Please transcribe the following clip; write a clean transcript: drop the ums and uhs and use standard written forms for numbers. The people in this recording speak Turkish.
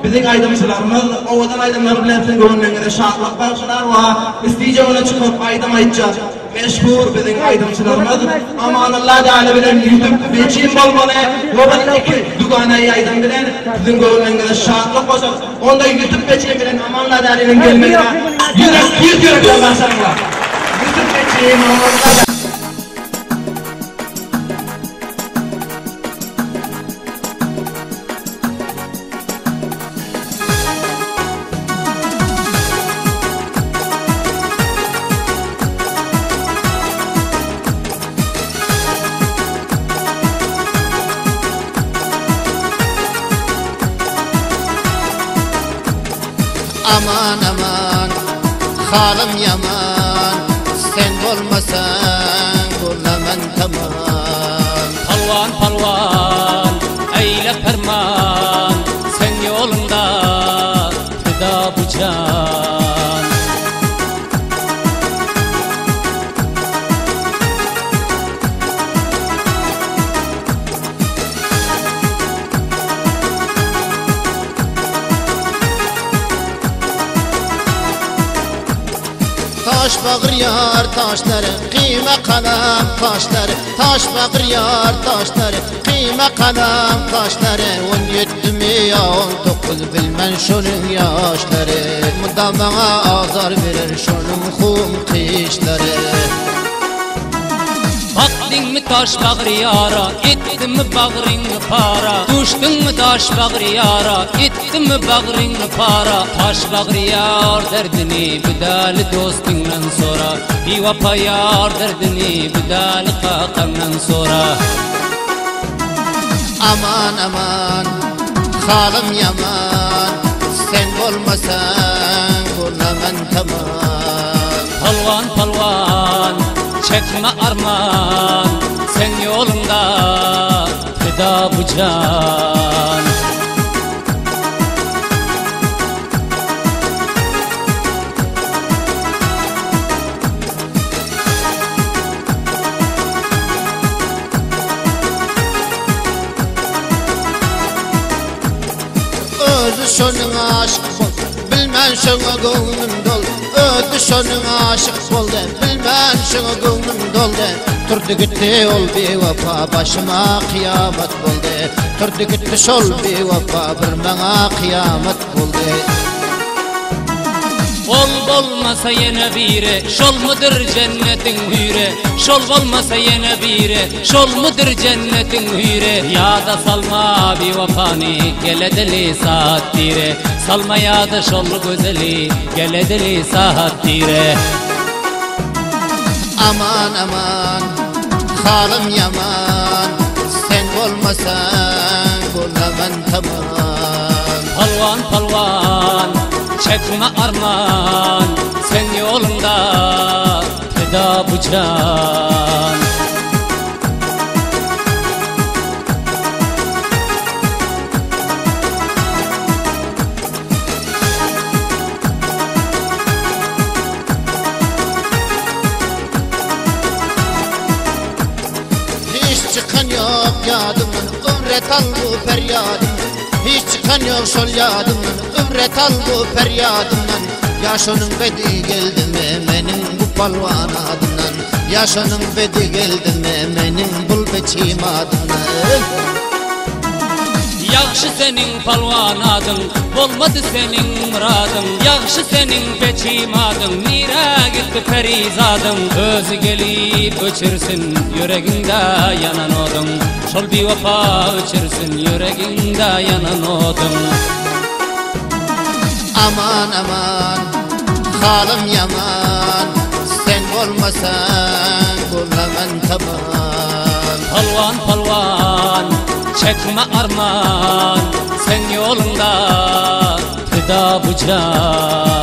Bizim aydımçılarımız, ovadan aydımlar bilensin gönlüne şahlık bağışlar ve isteyeceğine çıkıp aydım aytacak. Meşhur bizim aydımçılarımız. Amanallah Teala bilen YouTube beçim bolmalı. Yobanın iki duganayı aydım bilen bizim gönlüne şahlık olsun. Onda YouTube beçim bilen amanallah Teala'nın gelmeyine yürekten başarılar. YouTube beçim amanallah Teala. Aman aman halim yaman, sen olmasan bulamam tamam. Palvan palvan eyle ferman, sen yolunda fida bu can. Taş bağır yar taşları, kıyma kalam taşları. Taş bağır yar taşları, kıyma kalam taşları. 17 mi ya 19 bilmem şunun yaşları. Mıda bana azar verir şunun kum kışları. Baktın mı taş bağır yara, ettin mi bağrını para. Düştün mü taş bağır yara, ettin mi bağrını para. Taş bağır yar derdini bedali dostundan sonra. Bir vapa yar derdini bedali kakandan sonra. Aman aman halim yaman, sen olmasan bulamam tamam. Palvan palvan çekme arman, sen yolunda fida bu can. Özü şunun aşık bol, bilmem şuna gönlüm dol. Özü şunun aşık bol de, bilmem şuna gönlüm dol de. Turdu gitti ol bir vefa, başıma kıyamet boldu. Turdu gitti şol bir vefa, bir bana kıyamet boldu. Ol olmasa yine bire, şol mudur cennetin hüre. Şol olmasa yine bire, şol mudur cennetin hüre. Ya da salma bir vefani, gele deli saat dire. Salma ya da şol güzeli, gele deli saat dire. Aman aman halim yaman, sen olmasan bulamam tamam. Palvan palvan çekme arman, sen yolunda fida bu can. Hiç çıkan yok yadımın, ömret al bu feryadım. Hiç çıkan yok sol yadımın, ömret al bu feryadımdan. Yaşının bedi geldi mi benim bu palvan adından. Yaşının bedi geldi mi benim bul beçim adından. Yaxşı senin palvan adın, olmadı senin muradın. Yaxşı senin beçim adın, nira gitti perizadın. Özü gelip öçürsün, yüreğinde yanan odun. Şol bir vefa öçürsün, yüreğinde yanan odun. Aman aman halim yaman, sen olmasan bulamam tamam. Palvan palvan çekme arman, sen yolunda fida bu can.